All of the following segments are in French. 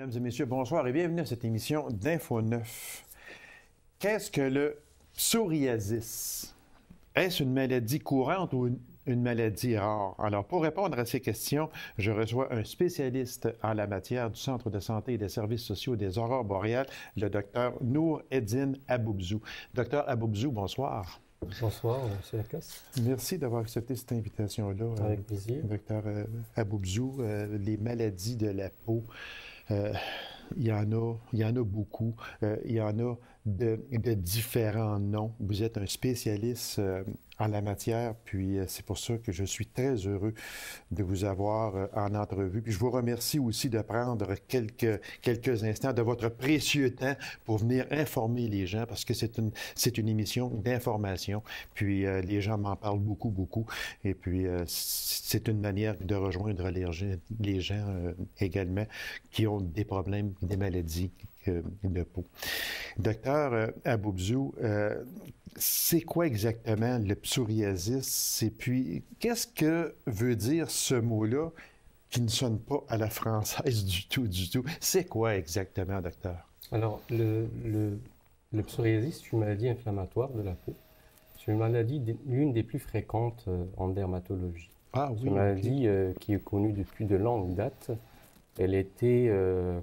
Mesdames et messieurs, bonsoir et bienvenue à cette émission d'Info 9. Qu'est-ce que le psoriasis? Est-ce une maladie courante ou une maladie rare? Alors, pour répondre à ces questions, je reçois un spécialiste en la matière du Centre de santé et des services sociaux des Aurores boréales, le docteur Nour Eddine Aboubzou. Docteur Aboubzou, bonsoir. Bonsoir, M. Lacasse. Merci d'avoir accepté cette invitation-là. Avec plaisir. Docteur Aboubzou, les maladies de la peau, il y en a beaucoup. Il y en a de différents noms. Vous êtes un spécialiste en la matière, puis c'est pour ça que je suis très heureux de vous avoir en entrevue. Puis je vous remercie aussi de prendre quelques instants de votre précieux temps pour venir informer les gens, parce que c'est une émission d'information. Puis les gens m'en parlent beaucoup. Et puis c'est une manière de rejoindre les gens également qui ont des problèmes, des maladies de peau. Docteur Aboubzou, c'est quoi exactement le psoriasis? Et puis, qu'est-ce que veut dire ce mot-là qui ne sonne pas à la française du tout? C'est quoi exactement, docteur? Alors, le psoriasis, c'est une maladie inflammatoire de la peau. C'est une maladie, l'une des plus fréquentes en dermatologie. Ah oui, c'est une maladie qui est connue depuis de longue date. Elle était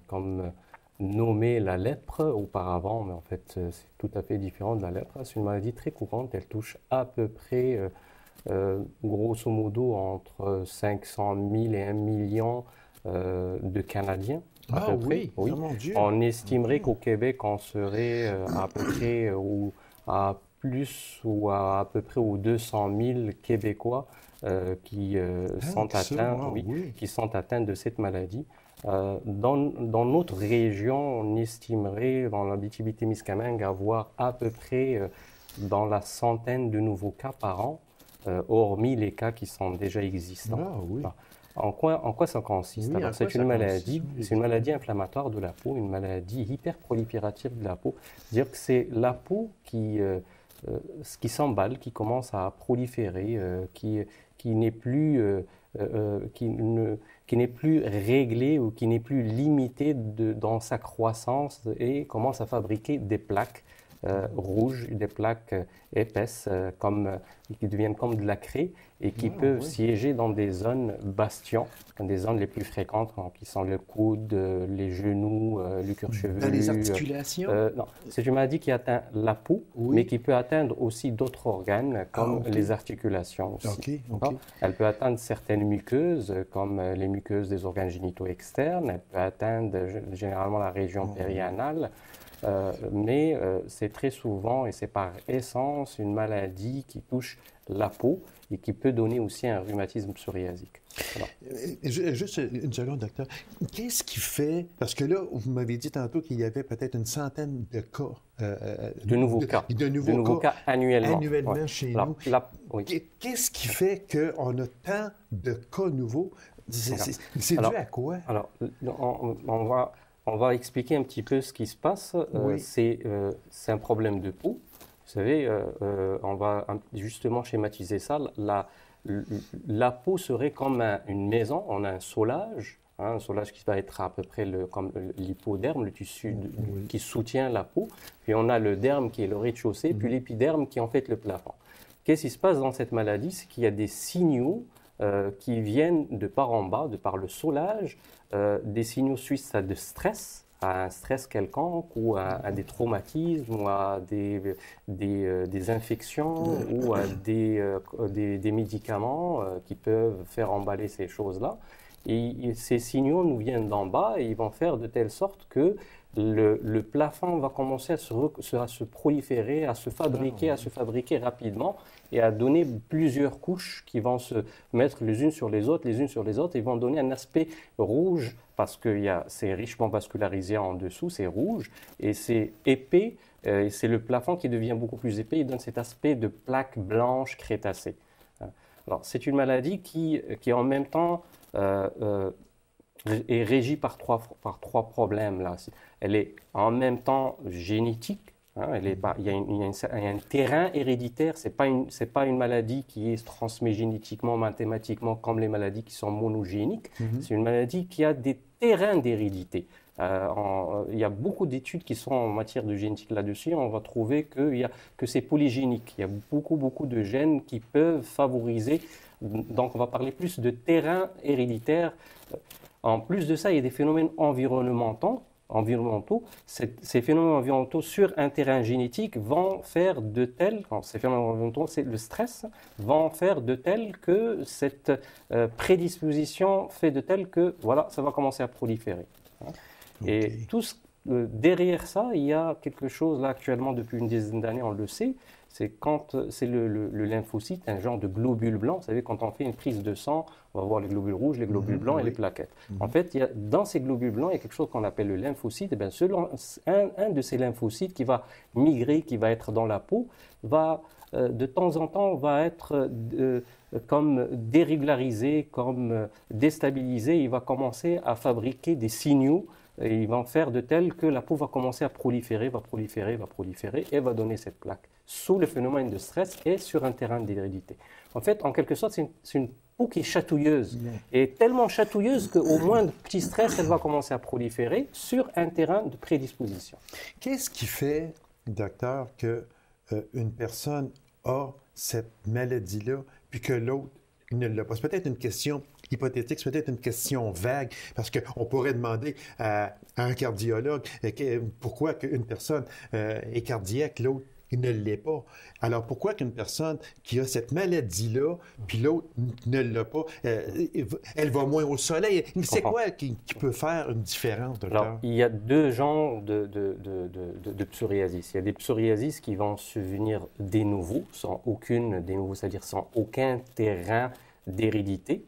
comme nommée la lèpre auparavant, mais en fait, c'est tout à fait différent de la lèpre. C'est une maladie très courante. Elle touche à peu près, grosso modo, entre 500 000 et 1 million de Canadiens. À peu près. Oui. Oh, mon Dieu. On estimerait qu'au Québec, on serait à peu près ou à plus ou à peu près aux 200 000 Québécois qui sont atteints de cette maladie. Dans notre région, on estimerait dans l'Abitibi-Témiscamingue avoir à peu près dans la centaine de nouveaux cas par an, hormis les cas qui sont déjà existants. Ah, oui. En quoi ça consiste? Oui, Alors, c'est une maladie inflammatoire de la peau, une maladie hyperproliférative de la peau. C'est-à-dire que c'est la peau qui s'emballe, qui commence à proliférer, qui n'est plus réglée ou qui n'est plus limitée dans sa croissance et commence à fabriquer des plaques rouges, des plaques épaisses qui deviennent comme de la craie et qui peuvent siéger dans des zones bastions, des zones les plus fréquentes qui sont le coude, les genoux, le cuir chevelu. Dans les articulations? Non, c'est une maladie qui atteint la peau, mais qui peut atteindre aussi d'autres organes comme les articulations aussi. Elle peut atteindre certaines muqueuses comme les muqueuses des organes génitaux externes. Elle peut atteindre généralement la région périanale. Mais c'est très souvent, et c'est par essence, une maladie qui touche la peau et qui peut donner aussi un rhumatisme psoriasique. Voilà. Juste une seconde, docteur. Qu'est-ce qui fait... Parce que là, vous m'avez dit tantôt qu'il y avait peut-être une centaine de cas. De nouveaux cas annuellement chez nous. Oui. Qu'est-ce qui fait qu'on a tant de cas nouveaux? C'est dû à quoi? Alors, on va expliquer un petit peu ce qui se passe. C'est un problème de peau. Vous savez, on va justement schématiser ça. La peau serait comme une maison. On a un solage qui va être à peu près comme l'hypoderme, le tissu qui soutient la peau. Puis on a le derme qui est le rez-de-chaussée, puis l'épiderme qui est en fait le plafond. Qu'est-ce qui se passe dans cette maladie? C'est qu'il y a des signaux qui viennent de par en bas, de par le solage, des signaux suite à un stress quelconque ou à des traumatismes ou à des infections ou à des médicaments qui peuvent faire emballer ces choses-là. Et ces signaux nous viennent d'en bas et ils vont faire de telle sorte que le plafond va commencer à se proliférer, à se fabriquer rapidement et à donner plusieurs couches qui vont se mettre les unes sur les autres, et vont donner un aspect rouge parce que c'est richement vascularisé en dessous, c'est rouge et c'est épais. Et c'est le plafond qui devient beaucoup plus épais et donne cet aspect de plaque blanche crétacée. Alors, c'est une maladie qui en même temps est régie par trois problèmes. Là. Elle est en même temps génétique. Il y a un terrain héréditaire. C'est pas une maladie qui se transmet génétiquement, mathématiquement, comme les maladies qui sont monogéniques. C'est une maladie qui a des terrains d'hérédité. Il y a beaucoup d'études qui sont en matière de génétique là-dessus. On va trouver que c'est polygénique. Il y a beaucoup de gènes qui peuvent favoriser. Donc, on va parler plus de terrain héréditaire. En plus de ça, il y a des phénomènes environnementaux. Ces phénomènes environnementaux sur un terrain génétique vont faire de tels, quand ces phénomènes environnementaux, c'est le stress, vont faire de tels que cette prédisposition fait de tels que, voilà, ça va commencer à proliférer. Et derrière ça, il y a quelque chose là actuellement depuis une dizaine d'années, on le sait, c'est quand c'est le lymphocyte, un genre de globule blanc. Vous savez, quand on fait une prise de sang, on va voir les globules rouges, les globules blancs et les plaquettes. En fait, dans ces globules blancs, il y a quelque chose qu'on appelle le lymphocyte. Et bien, un de ces lymphocytes qui va migrer, qui va être dans la peau, va de temps en temps va être comme dérégularisé, comme déstabilisé. Il va commencer à fabriquer des signaux. Et ils vont faire de tel que la peau va commencer à proliférer, et va donner cette plaque sous le phénomène de stress et sur un terrain d'hérédité. En fait, en quelque sorte, c'est une peau qui est chatouilleuse. Et tellement chatouilleuse qu'au moindre petit stress, elle va commencer à proliférer sur un terrain de prédisposition. Qu'est-ce qui fait, docteur, qu'une personne a cette maladie-là, puis que l'autre ne l'a pas? C'est peut-être une question hypothétique, c'est peut-être une question vague, parce qu'on pourrait demander à un cardiologue pourquoi une personne est cardiaque, l'autre ne l'est pas. Alors pourquoi qu'une personne qui a cette maladie-là, puis l'autre ne l'a pas, elle va moins au soleil? C'est quoi qui peut faire une différence, docteur? Alors, il y a deux genres de psoriasis. Il y a des psoriasis qui vont survenir des nouveaux, c'est-à-dire sans aucun terrain d'hérédité.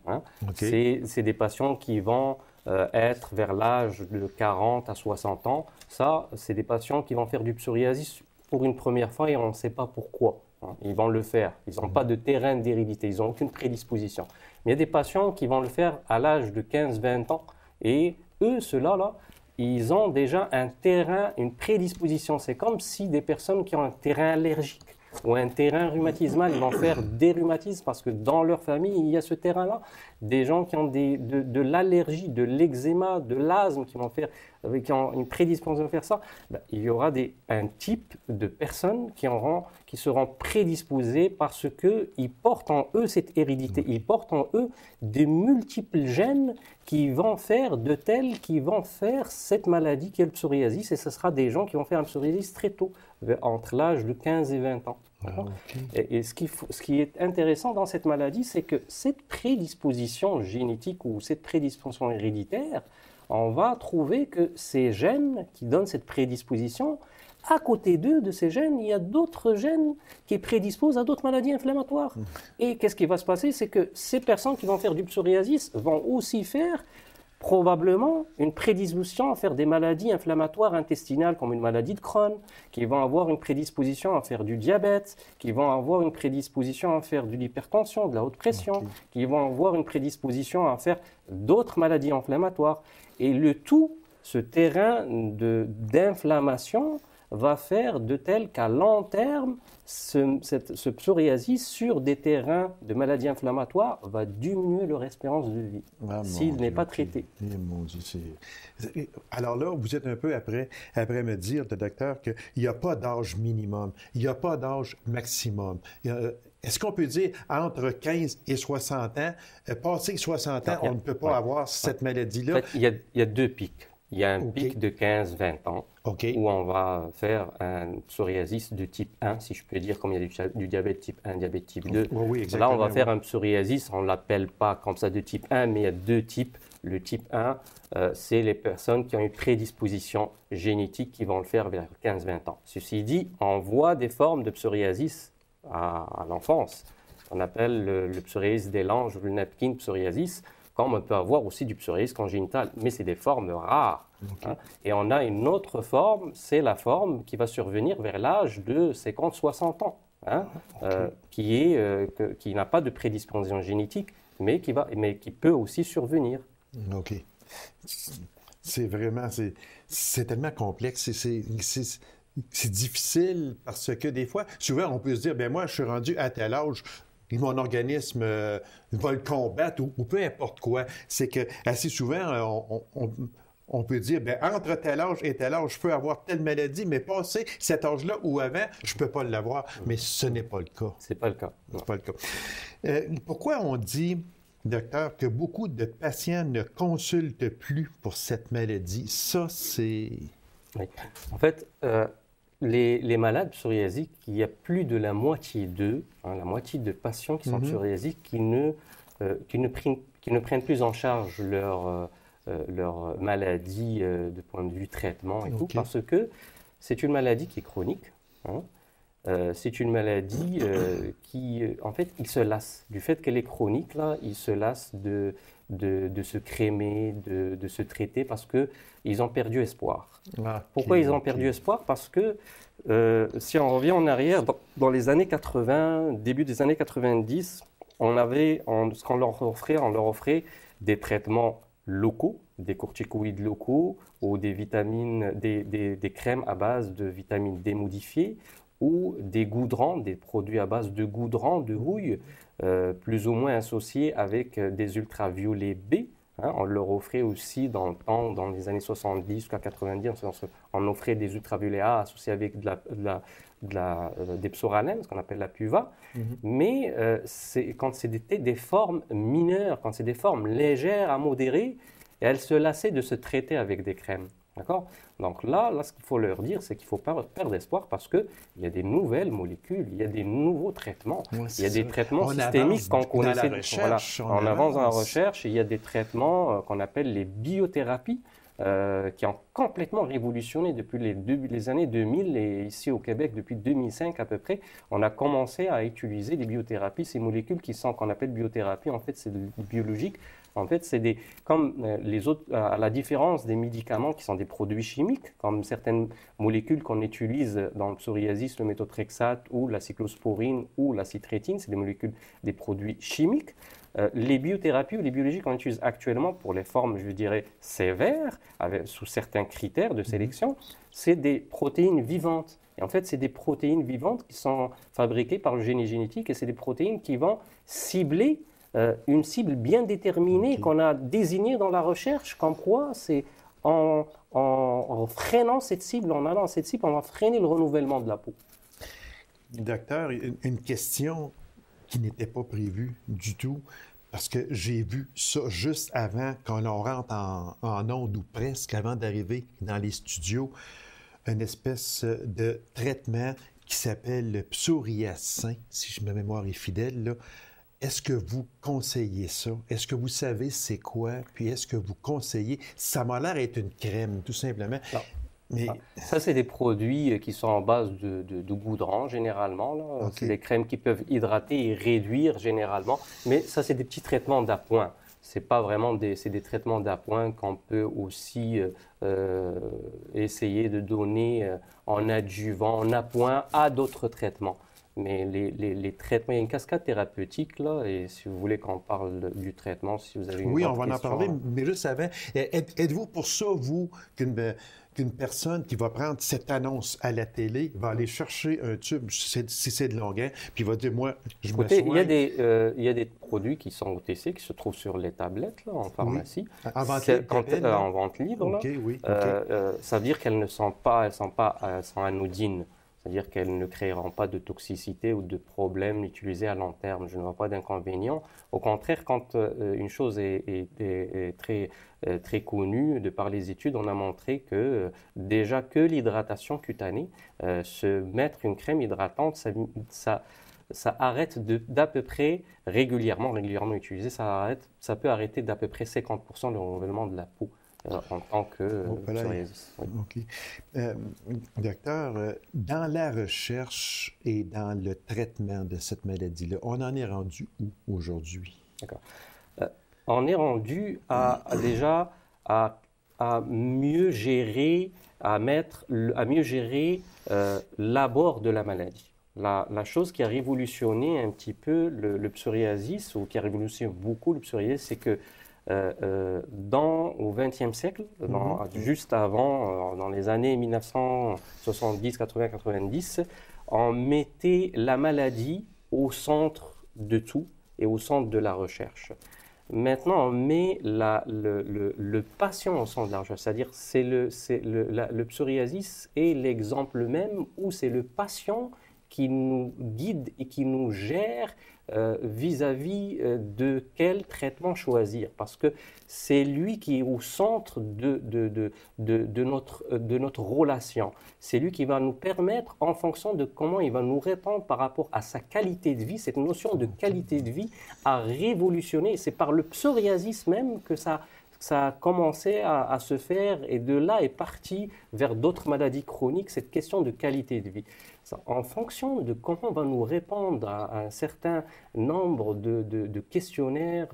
C'est des patients qui vont être vers l'âge de 40 à 60 ans. Ça, c'est des patients qui vont faire du psoriasis pour une première fois et on ne sait pas pourquoi. Ils vont le faire. Ils n'ont pas de terrain d'hérédité. Ils n'ont aucune prédisposition. Mais il y a des patients qui vont le faire à l'âge de 15-20 ans et eux, ceux-là, ils ont déjà un terrain, une prédisposition. C'est comme si des personnes qui ont un terrain allergique ou un terrain rhumatismal, ils vont faire des rhumatismes parce que dans leur famille, il y a ce terrain-là. Des gens qui ont de l'allergie, de l'eczéma, de l'asthme, qui ont une prédisposition à faire ça, il y aura un type de personnes qui seront prédisposées parce qu'ils portent en eux cette hérédité. Ils portent en eux de multiples gènes qui vont faire cette maladie qui est le psoriasis. Et ce sera des gens qui vont faire un psoriasis très tôt, entre l'âge de 15 et 20 ans. Et ce qui est intéressant dans cette maladie, c'est que cette prédisposition génétique ou cette prédisposition héréditaire, on va trouver que ces gènes qui donnent cette prédisposition, à côté d'eux, de ces gènes, il y a d'autres gènes qui prédisposent à d'autres maladies inflammatoires. Et qu'est-ce qui va se passer? C'est que ces personnes qui vont faire du psoriasis vont aussi faire probablement une prédisposition à faire des maladies inflammatoires intestinales comme une maladie de Crohn, qui vont avoir une prédisposition à faire du diabète, qui vont avoir une prédisposition à faire de l'hypertension, de la haute pression, qui vont avoir une prédisposition à faire d'autres maladies inflammatoires. Et le tout, ce terrain d'inflammation va faire de tel qu'à long terme, ce psoriasis sur des terrains de maladies inflammatoires va diminuer leur espérance de vie s'il n'est pas traité. Mon Dieu, alors là, vous êtes un peu après me dire, le docteur, qu'il n'y a pas d'âge minimum, il n'y a pas d'âge maximum. Est-ce qu'on peut dire entre 15 et 60 ans, passé 60 ans, on ne peut pas avoir cette maladie-là? En fait, il y a deux pics. Il y a un pic de 15-20 ans où on va faire un psoriasis de type 1, si je peux dire, comme il y a du diabète type 1, diabète type 2. Là, on va faire un psoriasis, on ne l'appelle pas comme ça de type 1, mais il y a deux types. Le type 1, c'est les personnes qui ont une prédisposition génétique qui vont le faire vers 15-20 ans. Ceci dit, on voit des formes de psoriasis à l'enfance. On appelle le psoriasis des langes ou le napkin psoriasis, comme on peut avoir aussi du psoriasis congénital, mais c'est des formes rares. Et on a une autre forme, c'est la forme qui va survenir vers l'âge de 50-60 ans, qui n'a pas de prédisposition génétique, mais qui peut aussi survenir. OK. C'est vraiment, c'est tellement complexe, c'est difficile parce que des fois, souvent on peut se dire, ben moi je suis rendu à tel âge, et mon organisme va le combattre ou peu importe quoi. C'est que assez souvent, on peut dire, bien, entre tel âge et tel âge, je peux avoir telle maladie, mais passé cet âge-là ou avant, je ne peux pas l'avoir. Mais ce n'est pas le cas. C'est pas le cas. C'est pas le cas. Pourquoi on dit, docteur, que beaucoup de patients ne consultent plus pour cette maladie? Ça, c'est... Oui. En fait, les malades psoriasiques, il y a plus de la moitié d'eux, la moitié de patients qui sont psoriasiques qui ne prennent plus en charge leur maladie de point de vue traitement et tout, parce que c'est une maladie qui est chronique. C'est une maladie qui, en fait, ils se lassent. Du fait qu'elle est chronique, là, ils se lassent de se crémer, de se traiter parce qu'ils ont perdu espoir. Pourquoi ils ont perdu espoir? Parce que si on revient en arrière, dans les années 80, début des années 90, ce qu'on leur offrait des traitements locaux, des corticoïdes locaux ou des vitamines, des crèmes à base de vitamine D modifiées ou des goudrons, des produits à base de goudrons, de rouille, plus ou moins associés avec des ultraviolets B. On leur offrait aussi dans le temps, dans les années 70 jusqu'à 90, on offrait des ultraviolets A associés avec des psoralènes, ce qu'on appelle la PUVA. Mais quand c'était des formes mineures, quand c'est des formes légères à modérées, elles se lassaient de se traiter avec des crèmes. D'accord? Donc là, ce qu'il faut leur dire, c'est qu'il ne faut pas perdre espoir parce qu'il y a des nouvelles molécules, il y a des nouveaux traitements, il y a des traitements systémiques qu'on connaissait. On avance dans la recherche et il y a des traitements qu'on appelle les biothérapies qui ont complètement révolutionné depuis les années 2000 et ici au Québec depuis 2005 à peu près, on a commencé à utiliser les biothérapies, ces molécules qu'on appelle biothérapies, en fait c'est biologique. En fait, c'est comme les autres, à la différence des médicaments qui sont des produits chimiques, comme certaines molécules qu'on utilise dans le psoriasis, le méthotrexate ou la cyclosporine ou la citrétine, c'est des molécules, des produits chimiques. Les biothérapies ou les biologiques qu'on utilise actuellement pour les formes, je dirais, sévères, sous certains critères de sélection, c'est des protéines vivantes. Et en fait, c'est des protéines vivantes qui sont fabriquées par le génie génétique et c'est des protéines qui vont cibler une cible bien déterminée qu'on a désignée dans la recherche, comme quoi c'est en freinant cette cible, en allant à cette cible, on va freiner le renouvellement de la peau. Docteur, une question qui n'était pas prévue du tout, parce que j'ai vu ça juste avant qu'on rentre en onde ou presque avant d'arriver dans les studios, une espèce de traitement qui s'appelle le psoriasin, si ma mémoire est fidèle, là. Est-ce que vous conseillez ça? Est-ce que vous savez c'est quoi? Puis est-ce que vous conseillez? Ça m'a l'air d'être une crème, tout simplement. Mais... Ça, c'est des produits qui sont en base de goudron, généralement. Okay. C'est des crèmes qui peuvent hydrater et réduire, généralement. Mais ça, c'est des petits traitements d'appoint. C'est pas vraiment c'est des traitements d'appoint qu'on peut aussi essayer de donner en adjuvant, en appoint à d'autres traitements. Mais les traitements, il y a une cascade thérapeutique, là, et si vous voulez qu'on parle du traitement, si vous avez une on va en parler, mais juste avant, êtes-vous pour ça, vous, qu'une personne qui va prendre cette annonce à la télé va aller chercher un tube, si c'est de longueur, puis va dire, moi, je me soigne. Il y a des produits qui sont OTC, qui se trouvent sur les tablettes, là, en pharmacie. Oui. En vente libre, en vente libre, là. Ça veut dire qu'elles ne sont pas, elles sont anodines. C'est-à-dire qu'elles ne créeront pas de toxicité ou de problèmes utilisés à long terme. Je ne vois pas d'inconvénient. Au contraire, quand une chose est très connue de par les études, on a montré que déjà que l'hydratation cutanée, se mettre une crème hydratante, ça arrête d'à peu près régulièrement utilisé, ça peut arrêter d'à peu près 50% le renouvellement de la peau. En tant que psoriasis. OK. Docteur, dans la recherche et dans le traitement de cette maladie-là, on en est rendu où aujourd'hui? D'accord. On est rendu déjà à mieux gérer, à mieux gérer l'abord de la maladie. La chose qui a révolutionné un petit peu le psoriasis, ou qui a révolutionné beaucoup le psoriasis, c'est que au XXe siècle, juste avant, dans les années 1970, 80, 90, on mettait la maladie au centre de tout et au centre de la recherche. Maintenant, on met le patient au centre de la recherche, c'est-à-dire le psoriasis est l'exemple même où c'est le patient qui nous guide et qui nous gère vis-à-vis de quel traitement choisir. Parce que c'est lui qui est au centre de notre relation. C'est lui qui va nous permettre, en fonction de comment il va nous répondre par rapport à sa qualité de vie, cette notion de qualité de vie a révolutionné. C'est par le psoriasis même que ça a commencé à se faire et de là est parti vers d'autres maladies chroniques, cette question de qualité de vie. En fonction de comment on va nous répondre à un certain nombre de questionnaires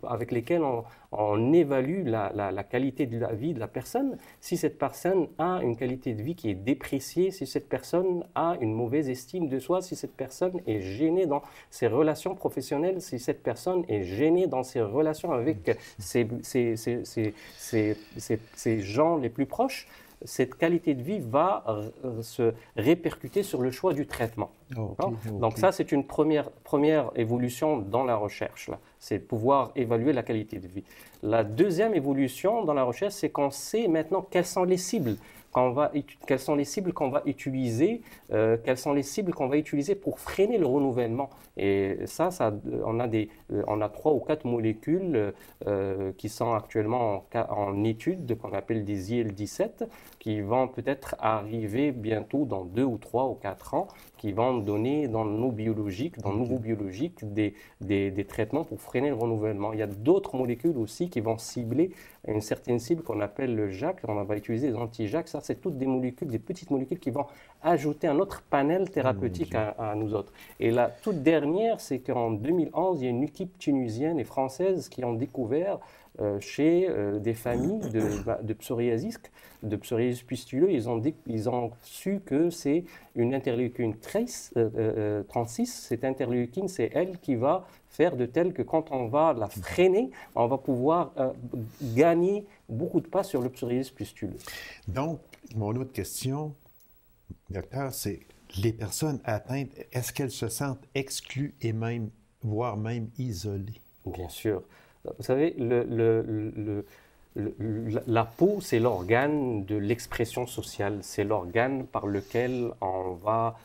avec lesquels on évalue la qualité de la vie de la personne, si cette personne a une qualité de vie qui est dépréciée, si cette personne a une mauvaise estime de soi, si cette personne est gênée dans ses relations professionnelles, si cette personne est gênée dans ses relations avec ses gens les plus proches, cette qualité de vie va se répercuter sur le choix du traitement. Donc ça, c'est une première évolution dans la recherche. C'est pouvoir évaluer la qualité de vie. La deuxième évolution dans la recherche, c'est qu'on sait maintenant quelles sont les cibles quelles sont les cibles qu'on va utiliser, quelles sont les cibles qu'on va utiliser pour freiner le renouvellement. Et on a 3 ou 4 molécules qui sont actuellement en étude, qu'on appelle des IL-17, qui vont peut-être arriver bientôt dans 2 ou 3 ou 4 ans, qui vont donner dans le nouveau biologique des traitements pour freiner le renouvellement. Il y a d'autres molécules aussi qui vont cibler une certaine cible qu'on appelle le JAK. On va utiliser les anti-JAK. Ça, c'est toutes des molécules, des petites molécules qui vont ajouter un autre panel thérapeutique à nous autres. Et la toute dernière, c'est qu'en 2011, il y a une équipe tunisienne et française qui ont découvert chez des familles de psoriasis pustuleux, ils ont su que c'est une interleukine 36. Cette interleukine, c'est elle qui va faire de tel que quand on va la freiner, on va pouvoir gagner beaucoup de pas sur le psoriasis pustuleux. Donc, mon autre question, docteur, c'est les personnes atteintes, est-ce qu'elles se sentent exclues et voire même isolées? Bien sûr. Vous savez, la peau, c'est l'organe de l'expression sociale. C'est l'organe par lequel on va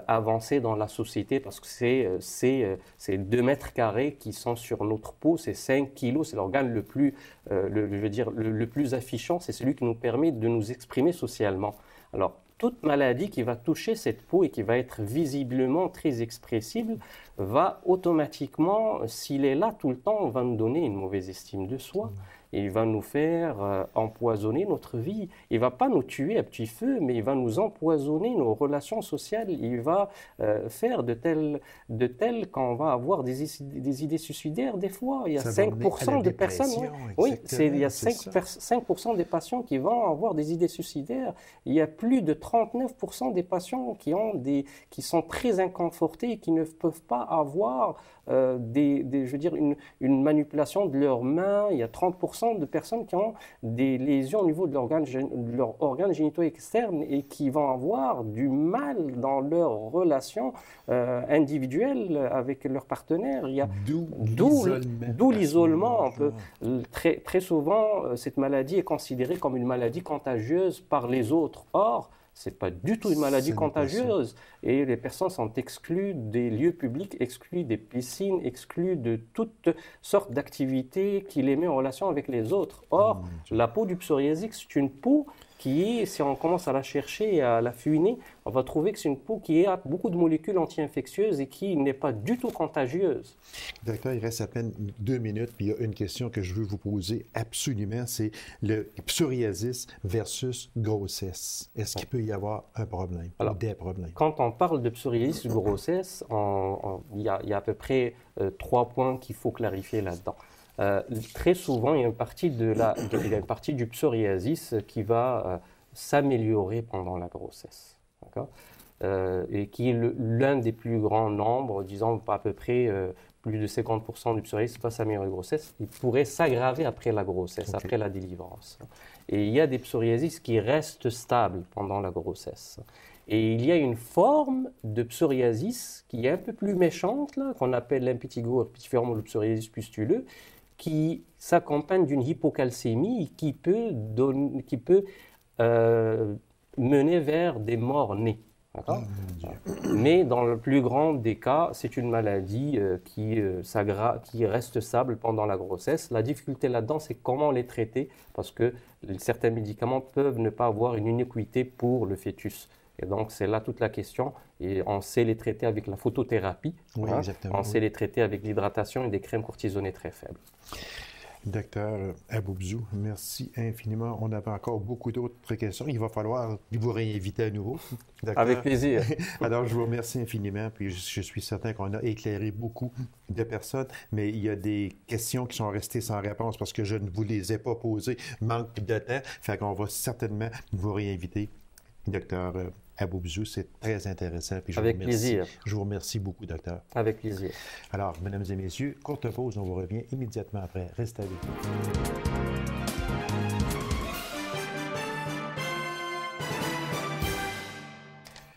avancer dans la société parce que c'est 2 mètres carrés qui sont sur notre peau, c'est 5 kilos. C'est l'organe le plus affichant. C'est celui qui nous permet de nous exprimer socialement. Alors, toute maladie qui va toucher cette peau et qui va être visiblement très expressible va automatiquement, s'il est là tout le temps, va nous donner une mauvaise estime de soi. Il va nous faire empoisonner notre vie. Il ne va pas nous tuer à petit feu, mais il va nous empoisonner nos relations sociales. Il va faire de tel qu'on va avoir des idées suicidaires des fois. Il y a 5% de personnes. Oui, il y a 5% des patients qui vont avoir des idées suicidaires. Il y a plus de 39% des patients qui sont très inconfortés et qui ne peuvent pas avoir une manipulation de leurs mains. Il y a 30% de personnes qui ont des lésions au niveau de leurs organes génitaux externes et qui vont avoir du mal dans leurs relations individuelles avec leurs partenaires. D'où l'isolement. Très souvent, cette maladie est considérée comme une maladie contagieuse par les autres. Or, ce n'est pas du tout une maladie contagieuse et les personnes sont exclues des lieux publics, exclues des piscines, exclues de toutes sortes d'activités qui les mettent en relation avec les autres. Or, la peau du psoriasis, c'est une peau qui est, si on commence à la chercher et à la fouiner, on va trouver que c'est une peau qui a beaucoup de molécules anti-infectieuses et qui n'est pas du tout contagieuse. Docteur, il reste à peine 2 minutes, puis il y a une question que je veux vous poser absolument, c'est le psoriasis versus grossesse. Est-ce qu'il peut y avoir un problème ou des problèmes? Quand on parle de psoriasis grossesse, il y a à peu près 3 points qu'il faut clarifier là-dedans. Très souvent, il y a une partie du psoriasis qui va s'améliorer pendant la grossesse, et qui est l'un des plus grands nombres, disons à peu près plus de 50% du psoriasis va s'améliorer la grossesse. Il pourrait s'aggraver après la grossesse, après la délivrance. Et il y a des psoriasis qui restent stables pendant la grossesse. Et il y a une forme de psoriasis qui est un peu plus méchante, là, qu'on appelle l'impétigo herpetiforme ou le psoriasis pustuleux, qui s'accompagne d'une hypocalcémie qui peut mener vers des morts-nés. Mais dans le plus grand des cas, c'est une maladie qui reste stable pendant la grossesse. La difficulté là-dedans, c'est comment les traiter, parce que certains médicaments peuvent ne pas avoir une innocuité pour le fœtus. Et donc, c'est là toute la question. Et on sait les traiter avec la photothérapie. Oui, exactement. On sait les traiter avec l'hydratation et des crèmes cortisonnées très faibles. Docteur Aboubzou, merci infiniment. On avait encore beaucoup d'autres questions. Il va falloir vous réinviter à nouveau. Docteur. Avec plaisir. Alors, je vous remercie infiniment. Puis, je suis certain qu'on a éclairé beaucoup de personnes, mais il y a des questions qui sont restées sans réponse parce que je ne vous les ai pas posées. Manque de temps. Fait qu'on va certainement vous réinviter, Docteur Aboubzou. C'est très intéressant. Puis Avec plaisir. Je vous remercie beaucoup, docteur. Avec plaisir. Alors, mesdames et messieurs, courte pause, on vous revient immédiatement après. Restez avec nous.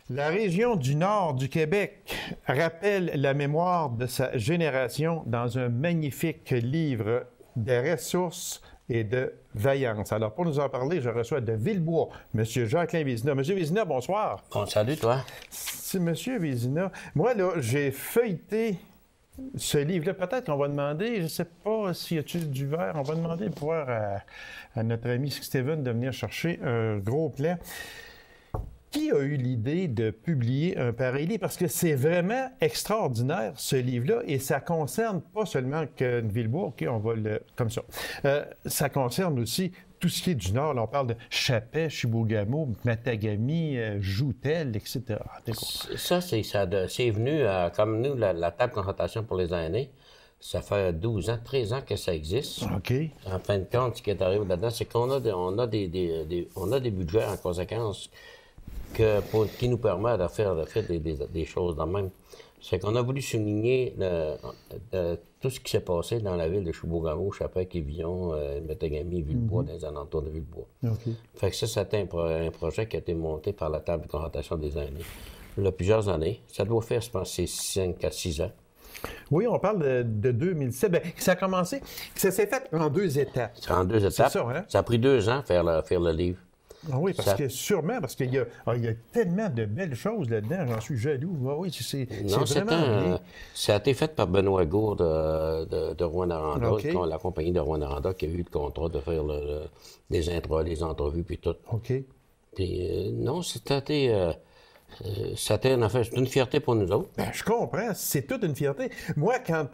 La région du nord du Québec rappelle la mémoire de sa génération dans un magnifique livre de ressources et de vaillance. Alors, pour nous en parler, je reçois de Villebois, M. Jacqueline Vézina. M. Vézina, bonsoir. Bon, salut, toi. C'est M. Vézina. Moi, là, j'ai feuilleté ce livre-là. Peut-être qu'on va demander, je ne sais pas s'il y a du verre, on va demander de pouvoir à notre ami Steven de venir chercher un gros plan. Qui a eu l'idée de publier un pareil livre? Parce que c'est vraiment extraordinaire, ce livre-là, et ça concerne pas seulement que Villebois, OK, on va le... comme ça. Ça concerne aussi tout ce qui est du Nord. Là, on parle de Chapais, Chibougamau, Matagami, Joutel, etc. Ça, c'est venu, comme nous, la table de consultation pour les aînés. Ça fait 12 ans, 13 ans que ça existe. OK. En fin de compte, ce qui est arrivé là-dedans, c'est qu'on a on a des budgets en conséquence qui nous permet de faire des choses de même. C'est qu'on a voulu souligner tout ce qui s'est passé dans la ville de Chibougamau, Chapais, Quévillon, Matagami, Villebois, dans les alentours de Villebois. Okay. Fait que ça, c'était un projet qui a été monté par la table de consultation des aînés. Il y a plusieurs années. Ça doit faire, je pense, 5 à 6 ans. Oui, on parle de 2007. Bien, ça a commencé, ça s'est fait en 2 étapes. C'est en 2 étapes. C'est ça, hein? Ça a pris 2 ans faire le livre. Ah oui, parce qu'il y a tellement de belles choses là-dedans, j'en suis jaloux. Ah oui, c'est vraiment bien. Ça a été fait par Benoît Gourde de Rouyn-Noranda, okay. La compagnie de Rouyn-Noranda qui a eu le contrat de faire les entrevues puis tout. OK. Puis, non, c'était une fierté pour nous autres. Ben, je comprends, c'est toute une fierté. Moi, quand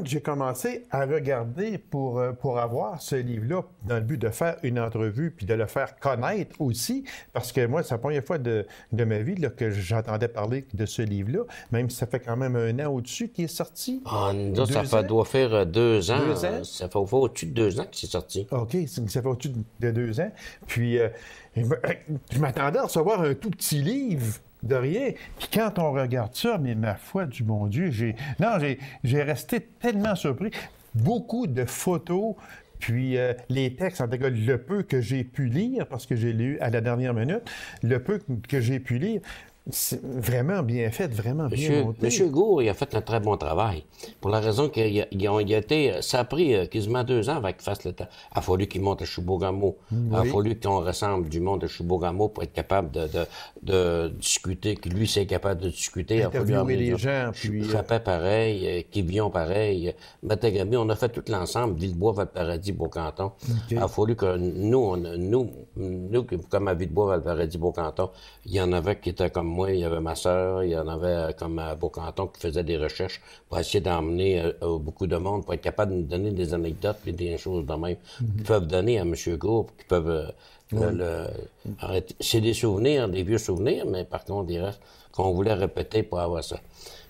j'ai commencé à regarder pour avoir ce livre-là, dans le but de faire une entrevue puis de le faire connaître aussi, parce que moi, c'est la première fois de ma vie là, que j'entendais parler de ce livre-là, même si ça fait quand même 1 an au-dessus qu'il est sorti. Ah, nous, doit faire 2 ans. 2 ans? Ça fait au-dessus de 2 ans qu'il est sorti. OK, ça fait au-dessus de 2 ans. Puis, je m'attendais à recevoir un tout petit livre de rien. Puis quand on regarde ça, mais ma foi du bon Dieu, j'ai resté tellement surpris. Beaucoup de photos, puis les textes, en tout cas, le peu que j'ai pu lire, parce que j'ai lu à la dernière minute, le peu que j'ai pu lire, c'est vraiment bien fait, vraiment bien monté. Monsieur Gourde, il a fait un très bon travail. Pour la raison ça a pris quasiment 2 ans avant qu'il fasse le temps. Il a fallu qu'il monte à Chibougamau. Oui. Il a fallu qu'on rassemble du monde de Chibougamau pour être capable de discuter, que lui, c'est capable de discuter. Interviewer les gens. Chapais, pareil. Quévillon, pareil. Matagami, on a fait tout l'ensemble. Villebois, Valparadis, Beaucanton. Okay. Il a fallu que nous, comme à Villebois, Valparadis, Beaucanton, il y en avait qui étaient comme moi, il y avait ma sœur, il y en avait comme à Beaucanton qui faisait des recherches pour essayer d'emmener beaucoup de monde, pour être capable de nous donner des anecdotes et des choses de même qu'ils peuvent donner à M. Gourde, qui peuvent c'est des souvenirs, des vieux souvenirs, mais par contre, des restes qu'on voulait répéter pour avoir ça.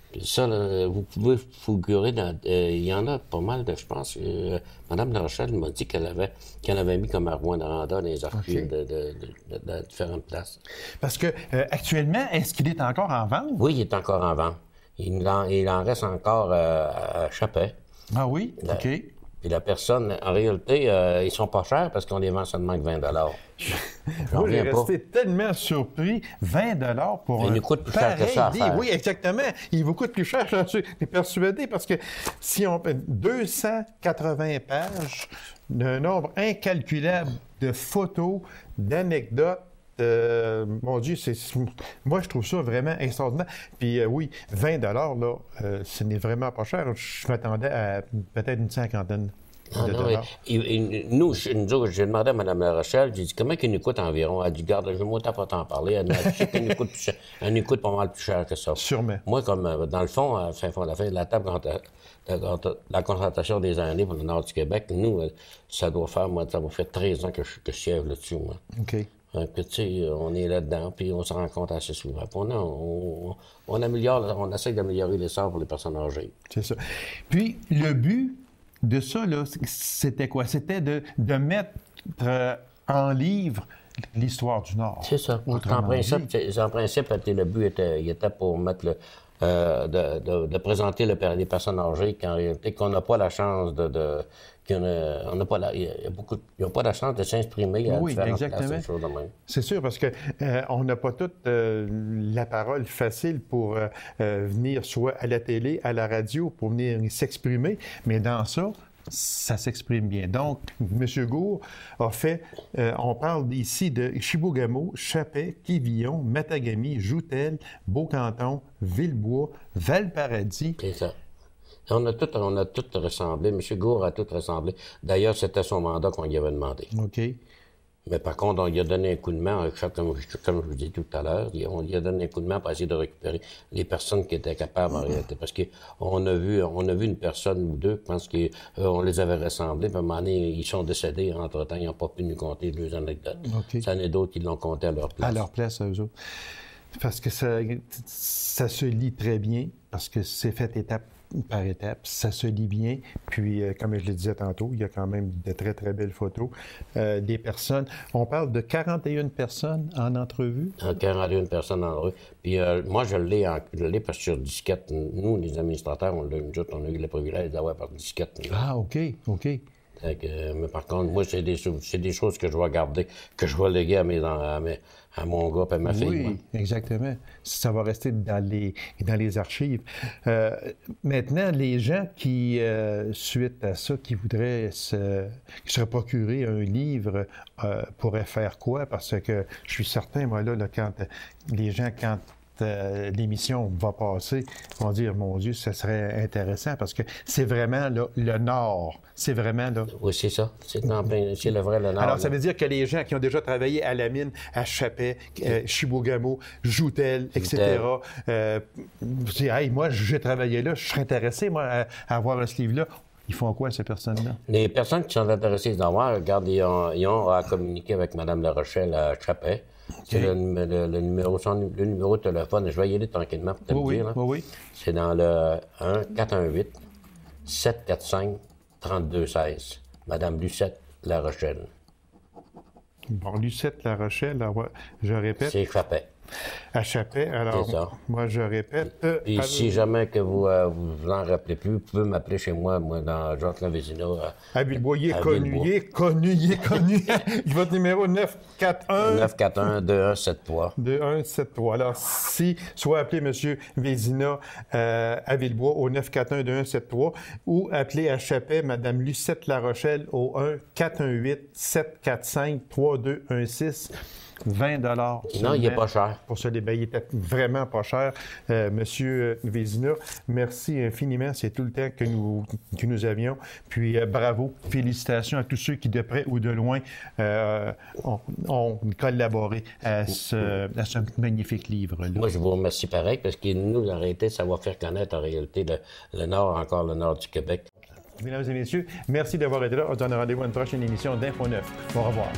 Puis ça, là, vous pouvez figurer il y en a pas mal de, je pense, Mme La Rochelle m'a dit qu'elle avait mis comme à Rouyn-Noranda dans les archives de différentes places. Parce que actuellement, est-ce qu'il est encore en vente? Oui, il est encore en vente. Il en reste encore à Chapais. Ah oui? OK. Puis la personne, en réalité, ils sont pas chers parce qu'on les vend seulement que 20 Moi, j'ai resté tellement surpris. 20 pour il nous coûte plus cher que ça à faire. Oui, exactement. Il vous coûte plus cher, j'en suis persuadé, parce que si on fait 280 pages d'un nombre incalculable de photos, d'anecdotes, mon Dieu, moi, je trouve ça vraiment extraordinaire. Puis oui, 20 là, ce n'est vraiment pas cher. Je m'attendais à peut-être une cinquantaine de dollars. Nous, j'ai demandé à Mme La Rochelle, j'ai dit, comment il nous coûte environ? Elle dit, garde, je vais moi pas t'en parler. Elle nous coûte pas mal plus cher que ça. Sûrement. Moi, comme dans le fond, à la fin de la table, la concertation des années pour le nord du Québec, nous, ça va faire 13 ans que je siège là-dessus, moi. OK. Puis, tu sais, on est là-dedans, puis on se rend compte assez souvent. Puis on essaie d'améliorer les sorts pour les personnes âgées. C'est ça. Puis, le but de ça, là, c'était quoi? C'était de mettre en livre l'histoire du Nord. C'est ça. En principe, le but était pour mettre de présenter les personnes âgées qu'on n'a pas la chance ils n'ont pas la chance de s'exprimer à différentes places, choses de même. C'est sûr, parce que on n'a pas toute la parole facile pour venir soit à la télé, à la radio, pour venir s'exprimer, mais dans ça s'exprime bien. Donc, M. Gourde a fait, on parle ici de Chibougamau, Chapais, Quévillon, Matagami, Joutel, Beaucanton, Villebois, Valparadis. C'est ça. On a tout ressemblé. M. Gourde a tout ressemblé. D'ailleurs, c'était son mandat qu'on lui avait demandé. OK. Mais par contre, on lui a donné un coup de main, comme je vous dis tout à l'heure, on lui a donné un coup de main pour essayer de récupérer les personnes qui étaient capables en réalité. Parce qu'on a vu une personne ou deux, je pense qu'on les avait rassemblés, puis à un moment donné, ils sont décédés. Entre-temps, ils n'ont pas pu nous compter 2 anecdotes. Okay. Ça en est d'autres qui l'ont compté à leur place. À leur place, eux autres. Parce que ça se lit très bien, parce que c'est fait étape par étape, ça se lit bien. Puis, comme je le disais tantôt, il y a quand même de très, très belles photos. Des personnes, on parle de 41 personnes en entrevue? 41 personnes en entrevue. Puis moi, je l'ai parce que sur disquette. Nous, les administrateurs, on a eu le privilège d'avoir par disquette. Ah, OK. Mais par contre, moi, c'est des choses que je vais garder, que je vais léguer à mon gars et à ma fille. Oui, moi. Exactement. Ça va rester dans les archives. Maintenant, les gens qui, suite à ça, qui voudraient se procurer un livre, pourraient faire quoi? Parce que je suis certain, moi, là quand les gens, quand l'émission va passer, vont dire, mon Dieu, ça serait intéressant parce que c'est vraiment là, le Nord. C'est vraiment là. Oui, c'est ça. C'est le vrai le Nord. Alors, ça veut dire que les gens qui ont déjà travaillé à la mine, à Chapais, Chibougamau, Joutel, etc., hey, moi, j'ai travaillé là, je serais intéressé, moi, à avoir ce livre-là. Ils font quoi, ces personnes-là? Les personnes qui sont intéressées d'en voir, regarde, ils ont à communiquer avec Mme La Rochelle à Chapais. Okay. C'est le numéro de téléphone. Je vais y aller tranquillement pour te le dire. Là. Oui. C'est dans le 1-418-745-3216. Madame Lucette La Rochelle. Bon, Lucette La Rochelle, je répète. C'est Chapais. À Chapais, alors, moi, je répète. Et si jamais que vous vous en rappelez plus, vous pouvez m'appeler chez moi dans Jacques-Claude Vézina. À Villebois, il est connu. Votre numéro 941-2173. 2173. Alors, soit appelez M. Vézina à Villebois au 941-2173 ou appelez à Chapais Mme Lucette La Rochelle au 1-418-745-3216. 20 $. Non, il n'est pas cher. Pour ce débat, il était vraiment pas cher. Monsieur Vézina, merci infiniment. C'est tout le temps que nous avions. Puis bravo, félicitations à tous ceux qui, de près ou de loin, ont collaboré à ce magnifique livre-là. Moi, je vous remercie pareil, parce que nous, en réalité, ça va faire connaître en réalité le Nord, encore le Nord du Québec. Mesdames et messieurs, merci d'avoir été là. On se donne rendez-vous à une prochaine émission d'Info 9. Au revoir.